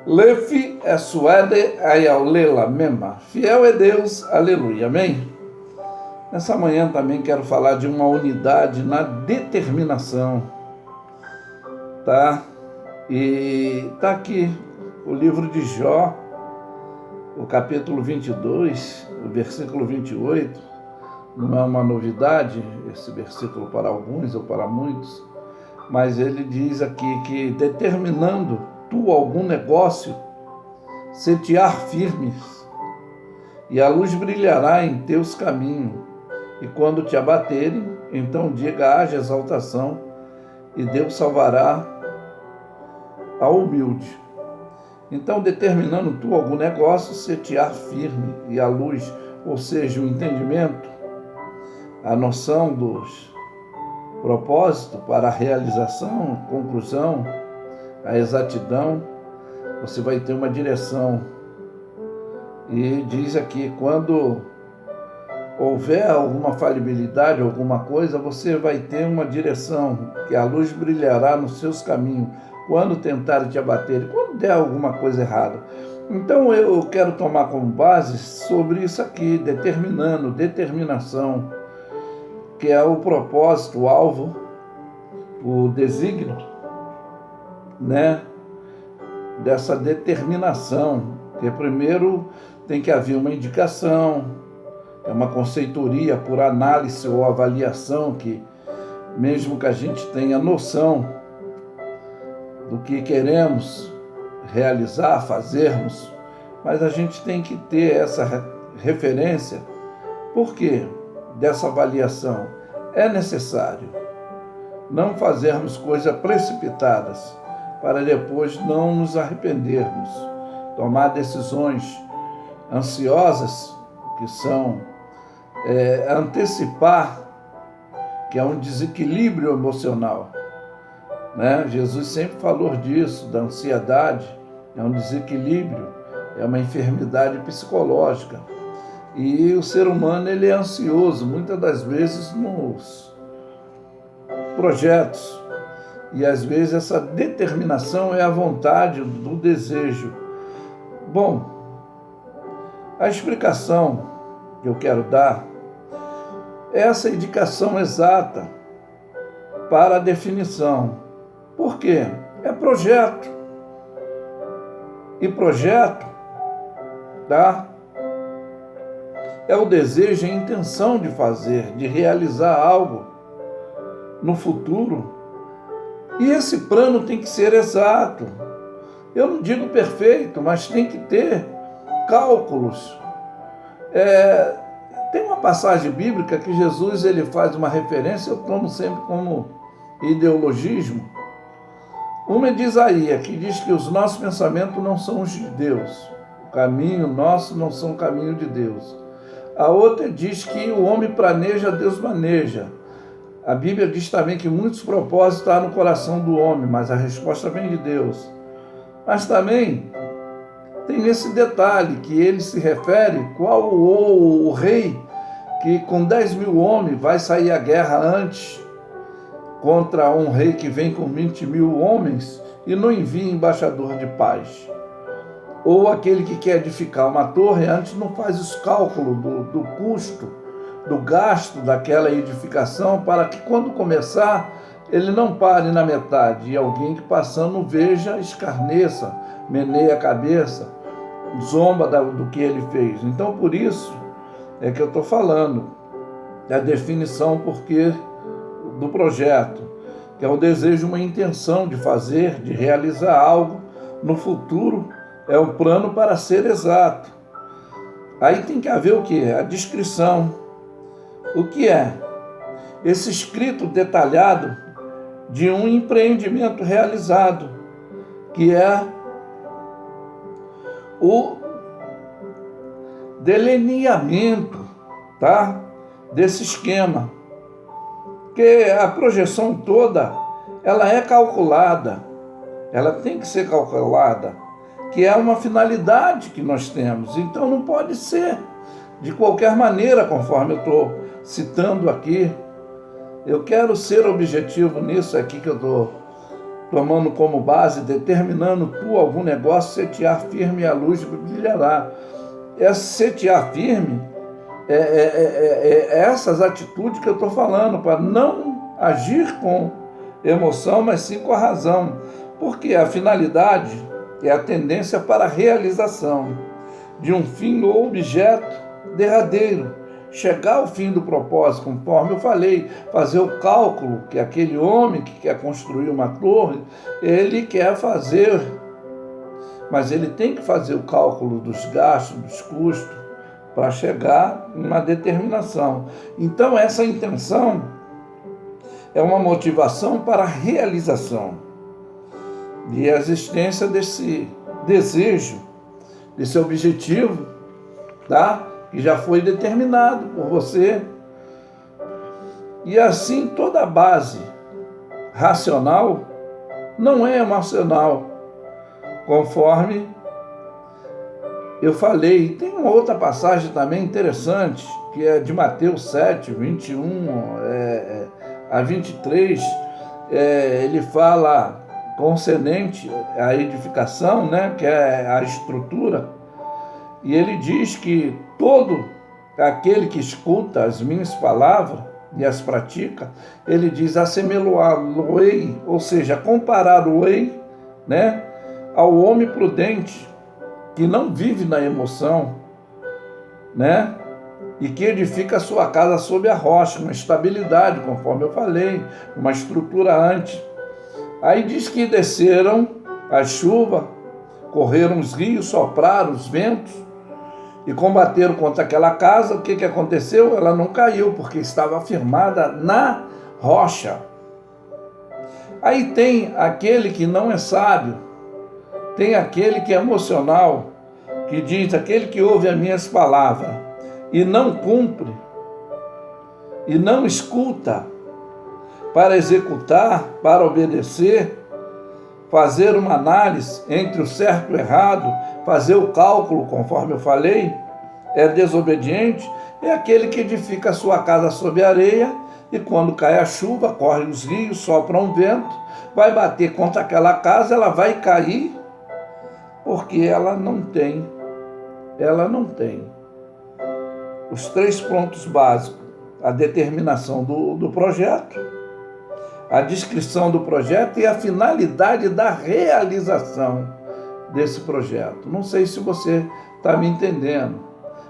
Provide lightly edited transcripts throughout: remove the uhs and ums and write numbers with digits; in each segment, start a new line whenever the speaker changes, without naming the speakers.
Lefi é suede ayaulela mema. Fiel é Deus, aleluia, amém? Nessa manhã também quero falar de uma unidade na determinação, tá? E tá aqui o livro de Jó, o capítulo 22, o versículo 28. Não é uma novidade esse versículo para alguns ou para muitos, mas ele diz aqui que determinando tu algum negócio, setear firmes, e a luz brilhará em teus caminhos, e quando te abaterem, então diga: haja exaltação, e Deus salvará ao humilde. Então, determinando tu algum negócio, setear firme, e a luz, ou seja, o entendimento, a noção dos propósitos para a realização, conclusão, a exatidão, você vai ter uma direção. E diz aqui, quando houver alguma falibilidade, alguma coisa, você vai ter uma direção, que a luz brilhará nos seus caminhos, quando tentarem te abater, quando der alguma coisa errada. Então eu quero tomar como base sobre isso aqui, determinação, que é o propósito, o alvo, o desígnio, né, dessa determinação, que primeiro tem que haver uma indicação, é uma conceitoria por análise ou avaliação, que mesmo que a gente tenha noção do que queremos realizar, fazermos, mas a gente tem que ter essa referência. Por quê? Dessa avaliação é necessário não fazermos coisas precipitadas para depois não nos arrependermos, tomar decisões ansiosas, que são antecipar, que é um desequilíbrio emocional, né? Jesus sempre falou disso, da ansiedade, é um desequilíbrio, é uma enfermidade psicológica. E o ser humano, ele é ansioso, muitas das vezes nos projetos. E às vezes essa determinação é a vontade do desejo. Bom, a explicação que eu quero dar é essa indicação exata para a definição. Por quê? É projeto. E projeto, tá? É o desejo e a intenção de fazer, de realizar algo no futuro. E esse plano tem que ser exato. Eu não digo perfeito, mas tem que ter cálculos. Tem uma passagem bíblica que Jesus ele faz uma referência, eu tomo sempre como ideologismo. Uma é de Isaías, que diz que os nossos pensamentos não são os de Deus. O caminho nosso não são o caminho de Deus. A outra diz que o homem planeja, Deus maneja. A Bíblia diz também que muitos propósitos estão no coração do homem, mas a resposta vem de Deus. Mas também tem esse detalhe, que ele se refere qual o rei que com 10.000 homens vai sair à guerra antes contra um rei que vem com 20.000 homens e não envia embaixador de paz. Ou aquele que quer edificar uma torre, antes não faz os cálculos do custo, do gasto daquela edificação, para que quando começar, ele não pare na metade e alguém que passando veja, escarneça, meneia a cabeça, zomba do que ele fez. Então, por isso é que eu estou falando da definição do projeto, que é o desejo, uma intenção de fazer, de realizar algo no futuro. É um plano para ser exato. Aí tem que haver o quê? A descrição. O que é? Esse escrito detalhado de um empreendimento realizado, que é o delineamento, tá? Desse esquema. Que a projeção toda, ela é calculada. Ela tem que ser calculada, que é uma finalidade que nós temos. Então não pode ser de qualquer maneira, conforme eu estou citando aqui. Eu quero ser objetivo nisso aqui que eu estou tomando como base, determinando tu algum negócio, setear firme e a luz brilhará. Esse setear firme é essas atitudes que eu estou falando, para não agir com emoção, mas sim com a razão, porque a finalidade é a tendência para a realização de um fim ou objeto derradeiro, chegar ao fim do propósito, conforme eu falei, fazer o cálculo que aquele homem que quer construir uma torre, ele quer fazer, mas ele tem que fazer o cálculo dos gastos, dos custos, para chegar em uma determinação. Então essa intenção é uma motivação para a realização e a existência desse desejo, desse objetivo, tá? Que já foi determinado por você. E assim toda a base racional não é emocional, conforme eu falei. Tem uma outra passagem também interessante, que é de Mateus 7, 21 a 23, ele fala concernente à edificação, né, que é a estrutura, e ele diz que todo aquele que escuta as minhas palavras e as pratica, ele diz assemelhá-lo-ei, ou seja, comparar-o-ei, né, ao homem prudente, que não vive na emoção, né, e que edifica a sua casa sobre a rocha, uma estabilidade, conforme eu falei, uma estrutura antes. Aí diz que desceram a chuva, correram os rios, sopraram os ventos e combateram contra aquela casa. O que aconteceu? Ela não caiu, porque estava firmada na rocha. Aí tem aquele que não é sábio, tem aquele que é emocional, que diz, aquele que ouve as minhas palavras e não cumpre, e não escuta para executar, para obedecer, fazer uma análise entre o certo e o errado, fazer o cálculo, conforme eu falei, é desobediente, é aquele que edifica a sua casa sob a areia, e quando cai a chuva, correm os rios, sopra um vento, vai bater contra aquela casa, ela vai cair, porque ela não tem os 3 pontos básicos: a determinação do projeto, a descrição do projeto e a finalidade da realização desse projeto. Não sei se você está me entendendo.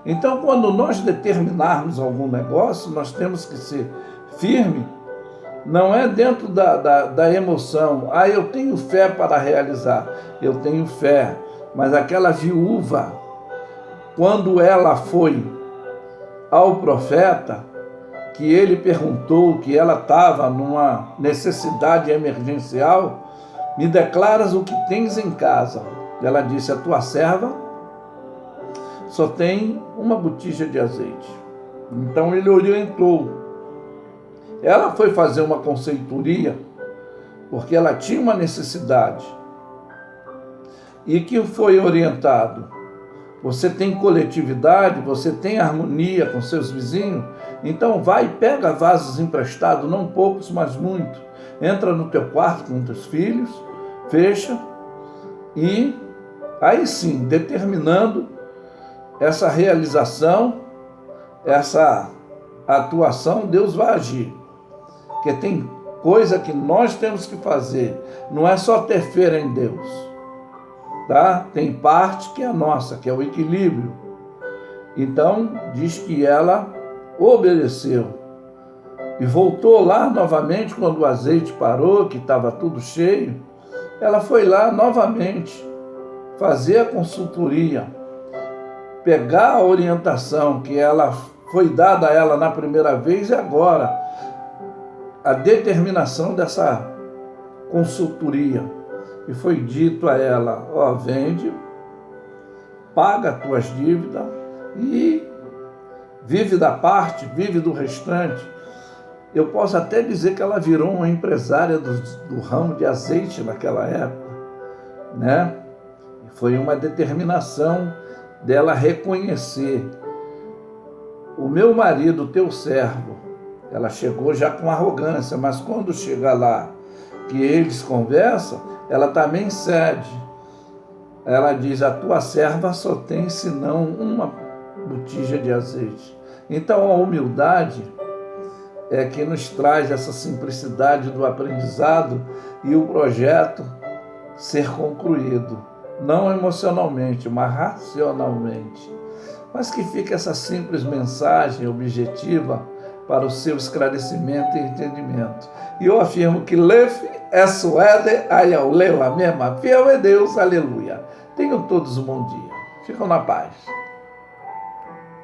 Então, quando nós determinarmos algum negócio, nós temos que ser firme, não é dentro da emoção. Eu tenho fé para realizar. Eu tenho fé, mas aquela viúva, quando ela foi ao profeta, que ele perguntou que ela estava numa necessidade emergencial, me declaras o que tens em casa. Ela disse, a tua serva só tem uma botija de azeite. Então ele orientou. Ela foi fazer uma conceitoria, porque ela tinha uma necessidade. E que foi orientado? Você tem coletividade, você tem harmonia com seus vizinhos, então vai e pega vasos emprestados, não poucos, mas muito. Entra no teu quarto com teus filhos, fecha, e aí sim, determinando essa realização, essa atuação, Deus vai agir. Porque tem coisa que nós temos que fazer, não é só ter fé em Deus. Tá? Tem parte que é nossa, que é o equilíbrio. Então, diz que ela obedeceu e voltou lá novamente quando o azeite parou, que estava tudo cheio. Ela foi lá novamente fazer a consultoria, pegar a orientação que ela foi dada a ela na primeira vez e agora a determinação dessa consultoria. E foi dito a ela, vende, paga as tuas dívidas e vive da parte, vive do restante. Eu posso até dizer que ela virou uma empresária do ramo de azeite naquela época, né? Foi uma determinação dela reconhecer o meu marido, teu servo. Ela chegou já com arrogância, mas quando chega lá, que eles conversam, ela também cede. Ela diz: a tua serva só tem senão uma botija de azeite. Então a humildade é que nos traz essa simplicidade do aprendizado e o projeto ser concluído, não emocionalmente, mas racionalmente. Mas que fique essa simples mensagem objetiva para o seu esclarecimento e entendimento. E eu afirmo que Lef é suede, ayau leu a mesma, fiel é Deus, aleluia. Tenham todos um bom dia. Ficam na paz.